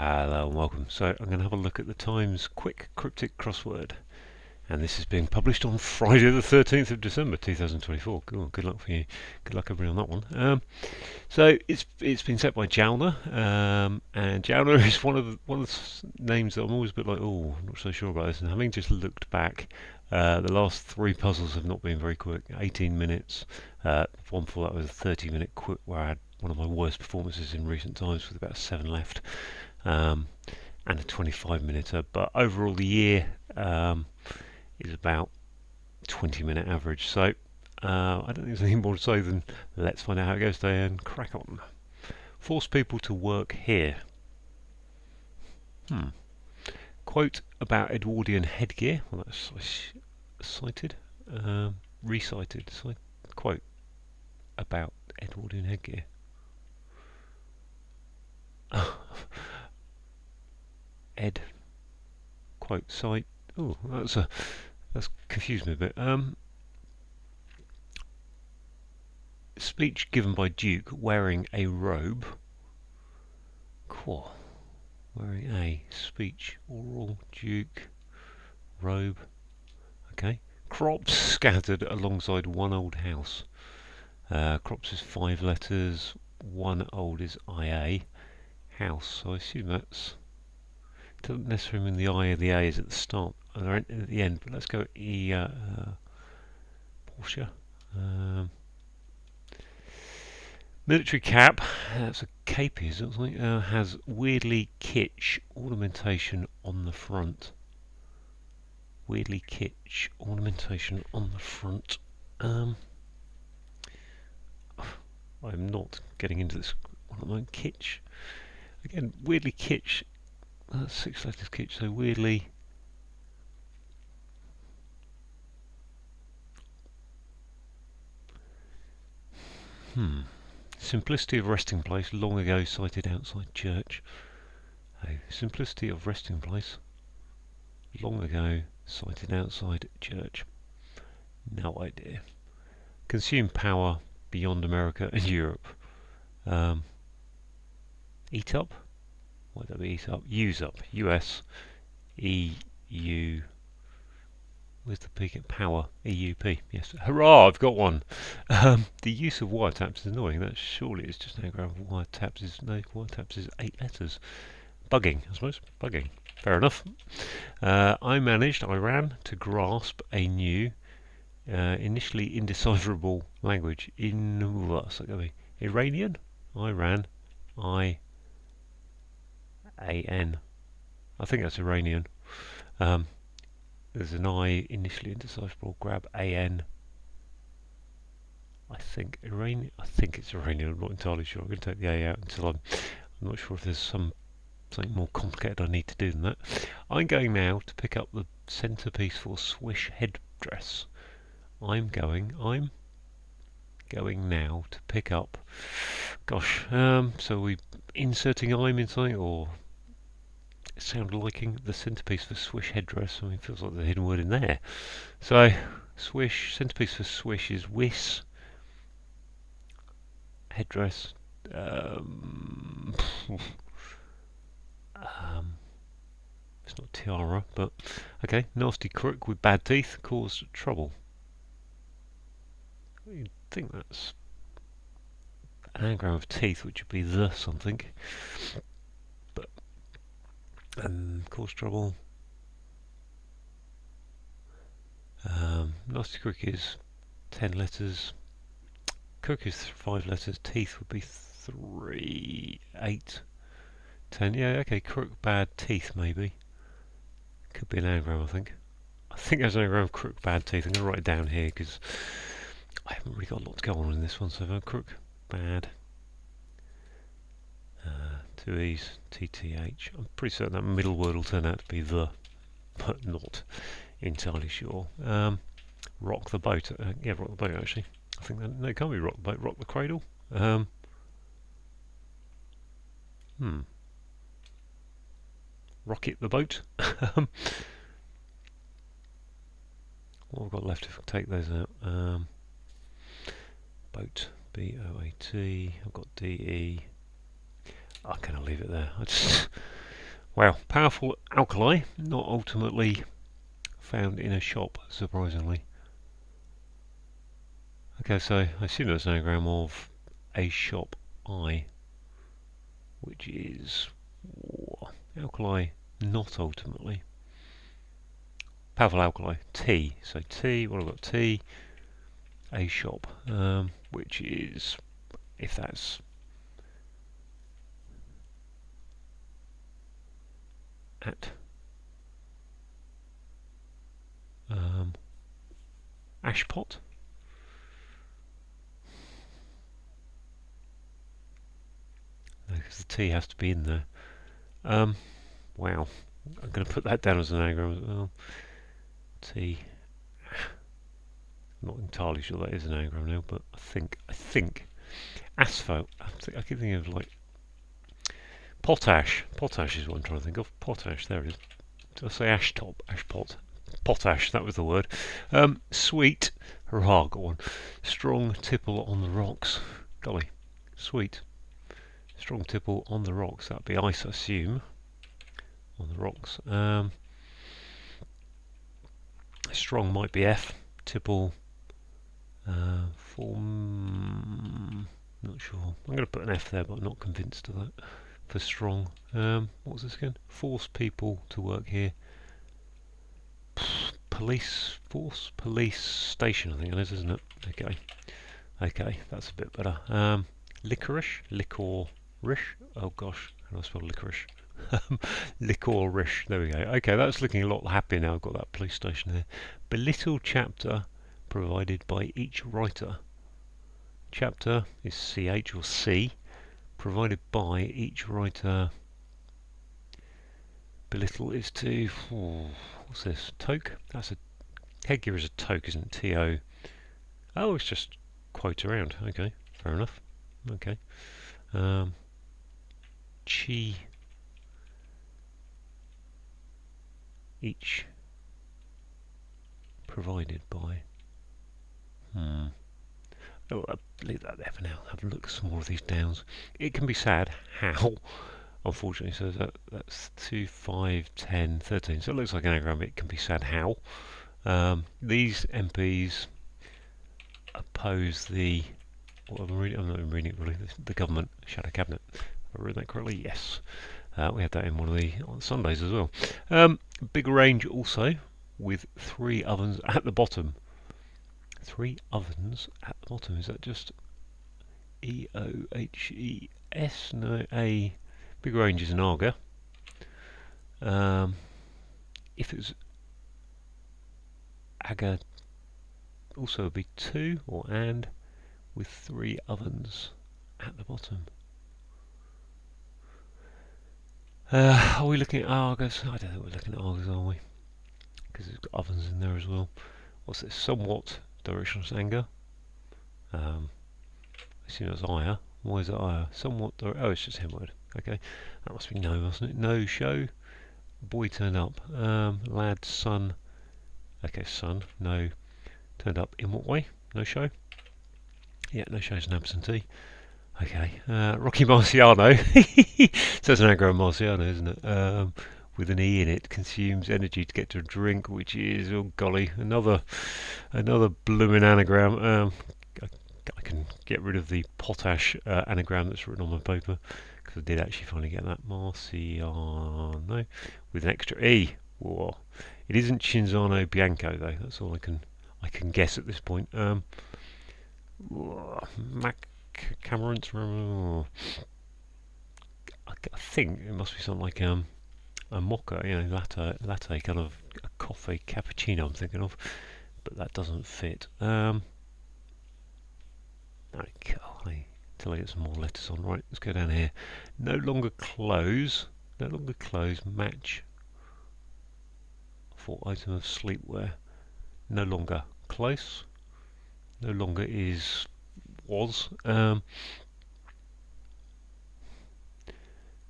Hello and welcome. So I'm going to have a look at the Times quick cryptic crossword, and this is being published on Friday the 13th of December 2024. Good luck for you. Good luck everybody on that one. So it's been set by Jalna, and Jalna is one of the names that I'm always a bit like, oh, I'm not so sure about this. And having just looked back, the last three puzzles have not been very quick. 18 minutes. One before that was a 30-minute quick where I had one of my worst performances in recent times with about 7 left. And a 25-minute, but overall the year is about 20-minute average. So I don't think there's anything more to say than let's find out how it goes today and crack on. Force people to work here. Quote about Edwardian headgear. Well, that's cited, recited. Quote about Edwardian headgear. Ed quote cite. Oh, that's confused me a bit. Speech given by Duke wearing a robe. Cool. Wearing a speech, oral, Duke, robe. Okay. Crops scattered alongside one old house. Crops is 5 letters. One old is IA. House. So I assume that's. Doesn't necessarily mean the I or the A is at the start or at the end, but let's go E. Porsche. Military cap, that's a cape, is it? Has weirdly kitsch ornamentation on the front. Weirdly kitsch ornamentation on the front. I'm not getting into this one at the moment. Kitsch. Again, weirdly kitsch. That's 6 letters kitsch, so weirdly. Simplicity of resting place, long ago sighted outside church. Simplicity of resting place, long ago sighted outside church. No idea. Consume power beyond America and Europe. Eat up? Why'd that be eat up? Use up. US. EU. Where's the peak at power? EUP. Yes. Hurrah! I've got one. The use of wiretaps is annoying. That surely is just an anagram of wiretaps. Wiretaps is 8 letters. Bugging, I suppose. Bugging. Fair enough. I ran to grasp a new, initially indecipherable language. What's that going to be? Iranian? Iran. I-A-N. I think that's Iranian. There's an I initially indecipherable. Grab A-N. I think Iranian. I think it's Iranian. I'm not entirely sure. I'm going to take the A out until I'm not sure if there's something more complicated I need to do than that. I'm going now to pick up the centerpiece for swish headdress. I'm going now to pick up. Gosh, so we inserting I'm in something or sound liking the centerpiece for swish headdress. I mean, it feels like there's a hidden word in there. So swish, centerpiece for swish is whis. Headdress. It's not tiara, but okay. Nasty crook with bad teeth caused trouble. You'd think that's an anagram of teeth, which would be the something, but caused trouble. Nasty crook is 10 letters. Crook is 5 letters. Teeth would be 3, 8, 10. Yeah, okay. Crook, bad teeth, maybe. Could be an anagram, I think. I think there's an anagram of crook, bad teeth. I'm going to write it down here because I haven't really got a lot to go on in this one. So crook, bad, 2 E's, TTH. I'm pretty certain that middle word will turn out to be the, but not entirely sure. Rock the boat. Yeah, rock the boat actually. I think that, no, it can't be rock the boat. Rock the cradle. Rocket the boat. What have I got left if I take those out? Boat, B-O-A-T. I've got D-E. I cannot leave it there. Wow, powerful alkali, not ultimately found in a shop, surprisingly. Okay, so I assume that's an anagram of a shop I, which is alkali, not ultimately. Powerful alkali, T. So T, what have I got? T, a shop, which is, if that's at Ashpot. No, because the T has to be in there. Wow. I'm going to put that down as an anagram as well. T. I'm not entirely sure that is an anagram now, but I think asphalt. I keep thinking of like potash. Potash is what I'm trying to think of. Potash. There it is. Did I say ashtop? Ashpot. Potash. That was the word. Sweet. Hurrah, got one. Strong tipple on the rocks. Golly. Sweet. Strong tipple on the rocks. That'd be ice, I assume. On the rocks. Strong might be F. Tipple. Form. Not sure. I'm going to put an F there, but I'm not convinced of that. For strong. What was this again? Force people to work here. Police force? Police station, I think it is, isn't it? Okay. Okay, that's a bit better. Licorice? Licorice? Oh gosh, how do I spell licorice? Licorice, there we go. Okay, that's looking a lot happier now. I've got that police station there. Belittle chapter provided by each writer. Chapter is CH or C, provided by each writer. Belittle is to, what's this? Toke? That's a, headgear is a toke, isn't it? T-O. Oh, it's just quote around. Okay, fair enough. Okay. Chi. Each provided by. Oh, I'll leave that there for now. Have a look at some more of these downs. It can be sad how, unfortunately. So that's 2, 5, 10, 13. So it looks like an anagram. It can be sad how. These MPs oppose the. Well, I'm not even reading it really. The government shadow cabinet. Have I read that correctly? Yes. We had that in one of the on Sundays as well. Big range also with 3 ovens at the bottom. 3 ovens at the bottom. Is that just EOHES? No, A. Big range is an Arga. If it's Aga, also would be 2 or and with 3 ovens at the bottom. Are we looking at Argas? I don't think we're looking at Argas, are we? Because it's got ovens in there as well. What's this? Somewhat directionless anger. I assume that's ire. Why is it ire? Somewhat. Oh, it's just him word. Okay, that must be no, mustn't it? No show. Boy turned up. Lad, son. Okay, son. No. Turned up in what way? No show. Yeah, no show's an absentee. Okay. Rocky Marciano. So it's an anagram Marciano, isn't it? With an E in it, consumes energy to get to a drink, which is, oh golly, another blooming anagram. I can get rid of the potash anagram that's written on my paper, because I did actually finally get that. Marciano with an extra E. Whoa. It isn't Cinzano Bianco though. That's all I can guess at this point. Mac Camerons. I think it must be something like a mocha, latte kind of a coffee cappuccino. I'm thinking of, but that doesn't fit. Okay, until I get some more letters on. Right, let's go down here. No longer close. No longer close. Match for item of sleepwear. No longer close. No longer is was.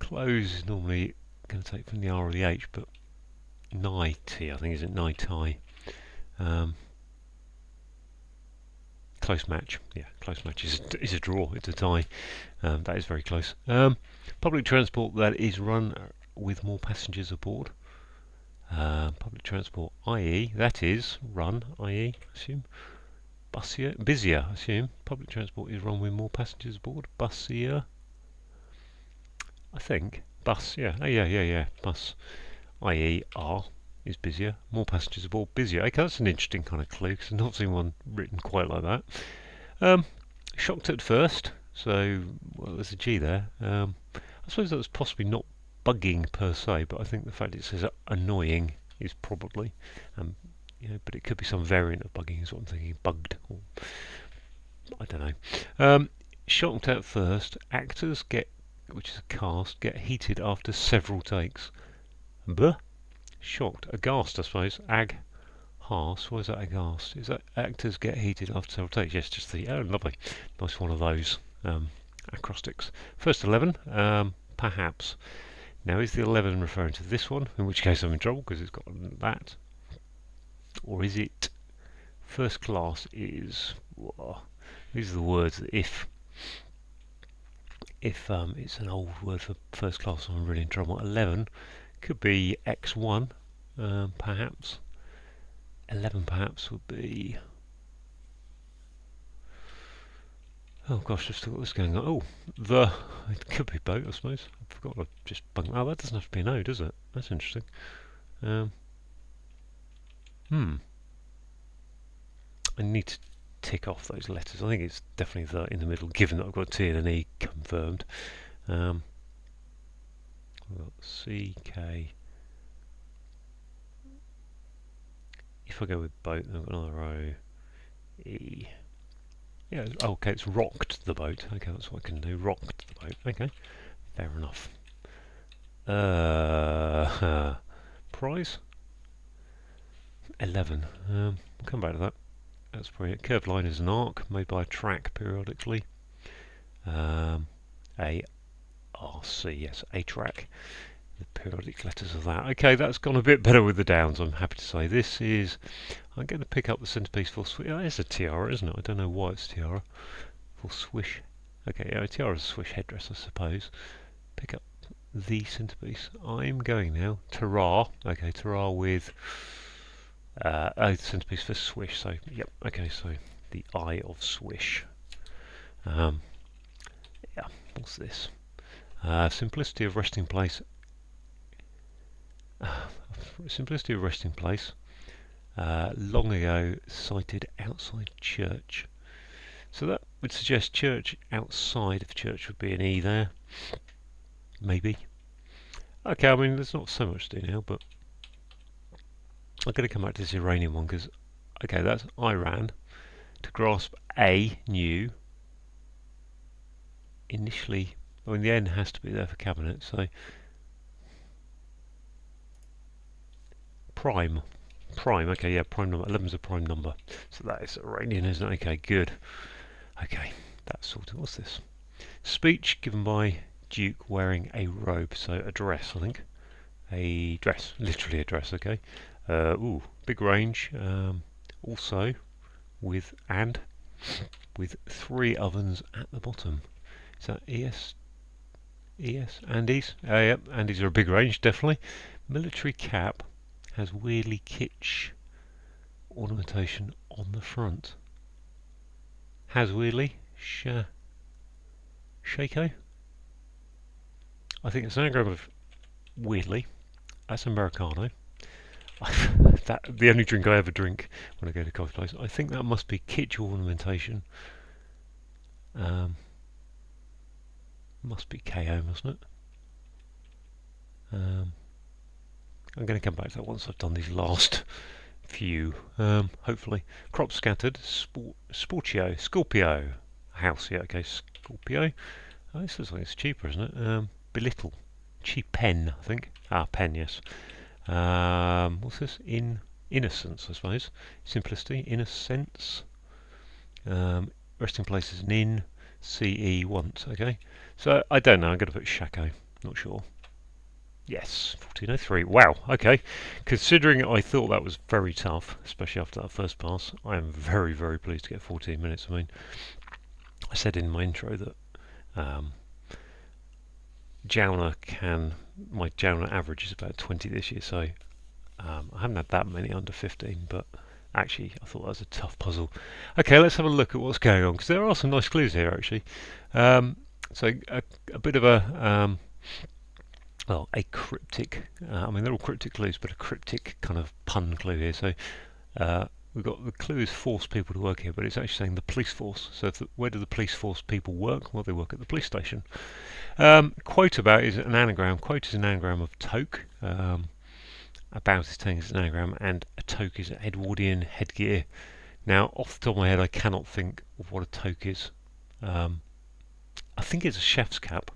Close is normally going to take from the R or the H, but nigh T, I think, is it nigh tie? Close match. Yeah, close match is a draw. It's a tie. That is very close. Public transport that is run with more passengers aboard. Public transport, i.e., that is run, i.e., assume busier, assume public transport is run with more passengers aboard. Busier, I think. Bus, yeah, oh, yeah. Bus, i.e., R is busier. More passengers aboard, busier. Okay, that's an interesting kind of clue because I've not seen one written quite like that. Shocked at first, so well, there's a G there. I suppose that was possibly not bugging per se, but I think the fact it says annoying is probably, but it could be some variant of bugging is what I'm thinking. Bugged, or I don't know. Shocked at first, actors get, which is a cast, get heated after several takes. Buh. Shocked, aghast, I suppose. Aghast. What is that? Aghast. Is that actors get heated after several takes? Yes, just the lovely, nice one of those acrostics. First 11, perhaps. Now, is the 11 referring to this one? In which case I'm in trouble because it's got that. Or is it first class is... Whoa, these are the words that if it's an old word for first class, I'm really in trouble. 11 could be X1, perhaps. 11 perhaps would be... Oh gosh, I've still got this going on. Oh, it could be boat, I suppose. I forgot to just bung... Oh, that doesn't have to be an O, does it? That's interesting. I need to tick off those letters. I think it's definitely the in the middle, given that I've got T and an E confirmed. We've got C, K. If I go with boat, then I've got another O, E. Yeah, okay, it's rocked the boat. Okay, that's what I can do. Rocked the boat. Okay, fair enough. Prize? 11. We'll come back to that. That's probably it. Curved line is an arc made by a track periodically. A R C, yes, a track. The periodic letters of that. Okay, that's gone a bit better with the downs, I'm happy to say. This is... I'm going to pick up the centrepiece for swish. Oh, it's a tiara, isn't it? I don't know why it's tiara. For swish. Okay, yeah, tiara is a swish headdress, I suppose. Pick up the centrepiece. I'm going now. Tara. Okay, Tara with... centrepiece for swish. So, yep. Okay, so the eye of swish. Yeah, what's this? Simplicity of resting place. Simplicity of resting place. Long ago sighted outside church. So that would suggest church outside of church would be an E there. Maybe. Okay, I mean, there's not so much to do now, but I'm going to come back to this Iranian one because, okay, that's Iran. To grasp a new. Initially, I mean, the N has to be there for cabinet, so prime. Okay, yeah, prime number. 11 is a prime number. So that is Iranian, isn't it? Okay, good. Okay, that's sorted. What's this? Speech given by Duke wearing a robe, so a dress, I think. A dress, literally a dress, okay. Big range. Also, with 3 ovens at the bottom. Is that ES? Andes? Yep, Andes are a big range, definitely. Military cap has weirdly kitsch ornamentation on the front. Has weirdly? Shako? I think it's an anagram of weirdly. That's Americano. The only drink I ever drink when I go to coffee place. I think that must be kitsch ornamentation. Must be KO, mustn't it? I'm going to come back to that once I've done these last few, hopefully. Crop scattered, Scorpio, house, yeah, okay, Scorpio. Oh, this looks like it's cheaper, isn't it? Belittle, cheap pen, I think. Pen, yes. What's this? Innocence, I suppose. Simplicity, innocence. Resting place is an inn. CE once, okay. So I don't know. I'm going to put Shako. Not sure. Yes, 1403. Wow. Okay. Considering I thought that was very tough, especially after that first pass, I am very, very pleased to get 14 minutes. I mean, I said in my intro that Jalna my Jalna average is about 20 this year, so I haven't had that many under 15, but actually I thought that was a tough puzzle. Okay, let's have a look at what's going on, because there are some nice clues here actually. So a bit of a cryptic, I mean they're all cryptic clues, but a cryptic kind of pun clue here. So we've got the clue is force people to work here, but it's actually saying the police force. So where do the police force people work? Well, they work at the police station. Quote about is an anagram. Quote is an anagram of toque. About is telling us an anagram, and a toque is an Edwardian headgear. Now, off the top of my head, I cannot think of what a toque is. I think it's a chef's cap.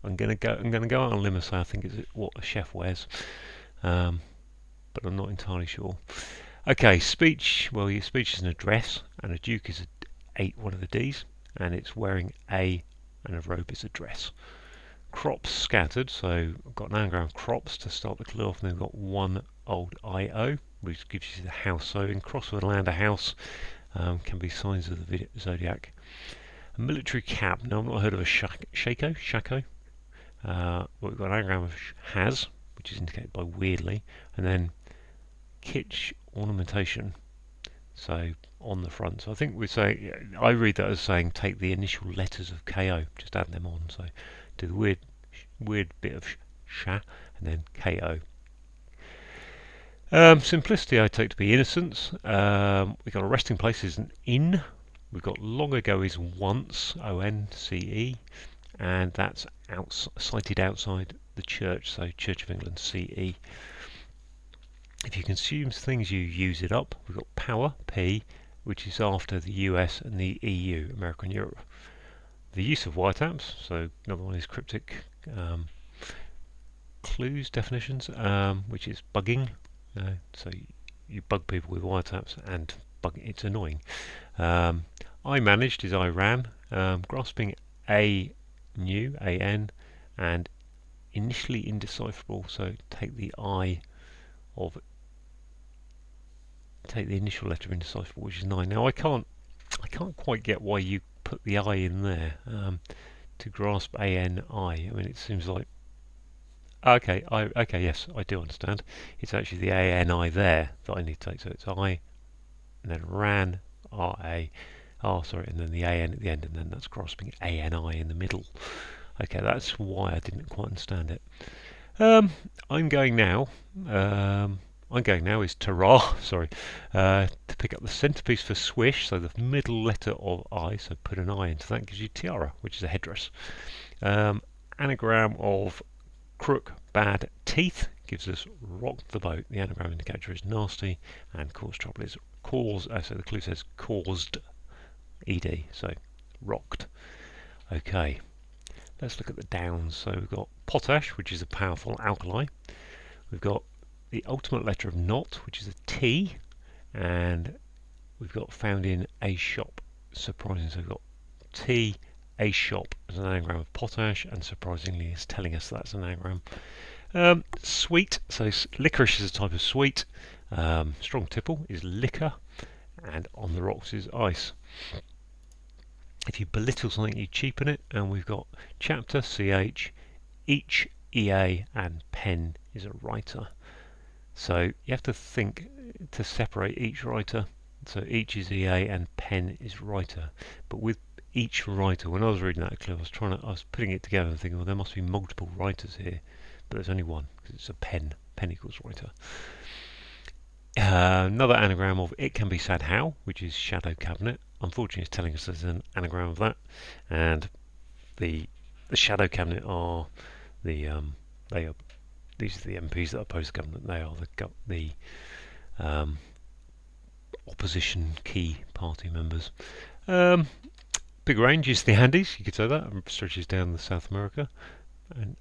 I'm gonna go out on a limb and say I think it's what a chef wears, but I'm not entirely sure. Okay, speech. Well, your speech is an address, and a duke is one of the D's, and it's wearing and a robe is a dress. Crops scattered, so I've got an anagram of crops to start the clue off, and then we've got one old IO, which gives you the house. So in crossword land, a house can be signs of the zodiac. A military cap. Now I've not heard of a shako. We've got an anagram of has, which is indicated by weirdly, and then kitsch ornamentation, so on the front. So I think I read that as saying take the initial letters of KO, just add them on. So do the weird bit of sha and then KO. Simplicity I take to be innocence. We've got a resting place is an inn. We've got long ago is once, ONCE, and that's cited outside the church, so Church of England, CE. If you consume things, you use it up. We've got power, P, which is after the US and the EU, America and Europe. The use of wiretaps, so another one is cryptic clues, definitions, which is bugging. So you bug people with wiretaps, and it's annoying. I managed is I ran. Grasping A new, AN, and initially indecipherable, so take the initial letter of indecipherable, which is 9. Now I can't quite get why you put the I in there. To grasp ANI, I mean it seems like okay, yes, I do understand. It's actually the ANI there that I need to take, so it's I and then ran RA and then the AN at the end, and then that's grasping ANI in the middle. Okay, that's why I didn't quite understand it. I'm going now is to pick up the centerpiece for swish, so the middle letter of I, so put an I into that, gives you tiara, which is a headdress. Anagram of crook, bad, teeth, gives us rock the boat. The anagram indicator is nasty, and cause trouble is so the clue says caused, ed, so rocked. Okay, let's look at the downs. So we've got potash, which is a powerful alkali. We've got the ultimate letter of not, which is a T, and we've got found in a shop. Surprisingly, so we've got T, a shop as an anagram of potash, and surprisingly it's telling us that's an anagram. Sweet, so licorice is a type of sweet. Strong tipple is liquor, and on the rocks is ice. If you belittle something, you cheapen it, and we've got chapter, CH, each, EA, and pen is a writer. So you have to think to separate each writer. So each is EA and pen is writer. But with each writer, when I was reading that clue, I was putting it together and thinking, well, there must be multiple writers here, but there's only one because it's a pen. Pen equals writer. Another anagram of it can be said how, which is shadow cabinet. Unfortunately, it's telling us there's an anagram of that, and the shadow cabinet are these are the MPs that oppose the government. They are the opposition key party members. Big range is the Andes, you could say that, and stretches down the South America, and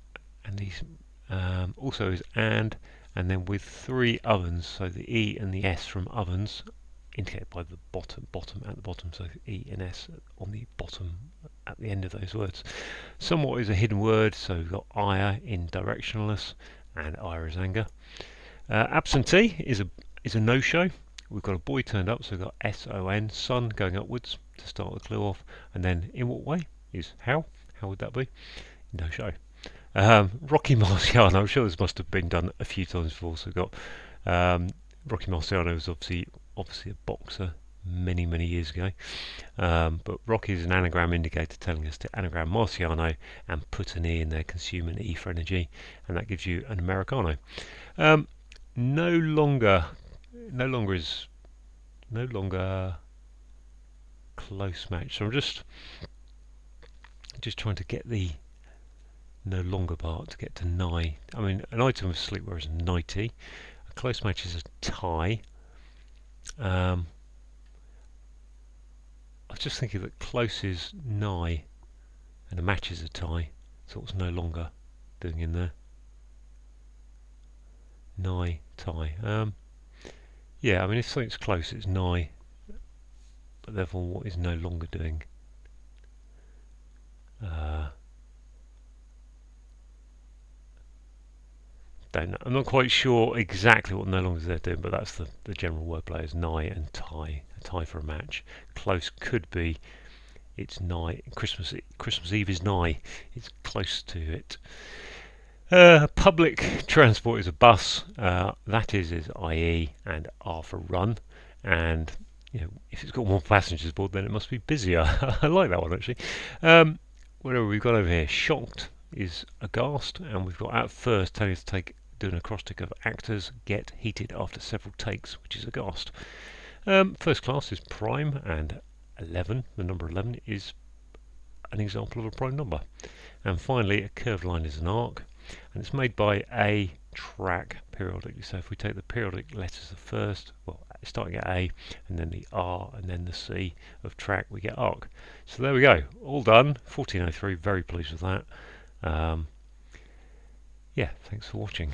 these also is and then with 3 ovens, so the E and the S from ovens indicated by the bottom at the bottom, so E and S on the bottom at the end of those words. Somewhat is a hidden word, so we've got ire in directionless, and ire is anger. Absentee is a no-show. We've got a boy turned up, so we've got SON, sun going upwards to start the clue off, and then in what way is how would that be? No show. Rocky Marciano, I'm sure this must have been done a few times before. So we've got Rocky Marciano was obviously a boxer many years ago. But Rocky is an anagram indicator telling us to anagram Marciano and put an E in there, consume an E for energy, and that gives you an Americano. Um, no longer, no longer is no longer close match. So I'm just trying to get the no longer part to get to nigh. I mean, an item of sleepwear is 90. A close match is a tie. I was just thinking that close is nigh and a match is a tie. So what's no longer doing in there? Nigh, tie. Yeah, I mean, if something's close, it's nigh. But therefore, what is no longer doing? I'm not quite sure exactly what no longer they're doing, but that's the general wordplay is nigh and tie. A tie for a match. Close could be it's nigh. Christmas Eve is nigh. It's close to it. Public transport is a bus. That is IE and R for run. And if it's got more passengers aboard, then it must be busier. I like that one actually. Whatever we've got over here, shocked is aghast, and we've got at first telling us to do an acrostic of actors get heated after several takes, which is aghast. First class is prime, and 11, the number 11, is an example of a prime number. And finally, a curved line is an arc, and it's made by a track periodically. So if we take the periodic letters of first, well, starting at A, and then the R, and then the C of track, we get arc. So there we go, all done. 1403, very pleased with that. Yeah, thanks for watching.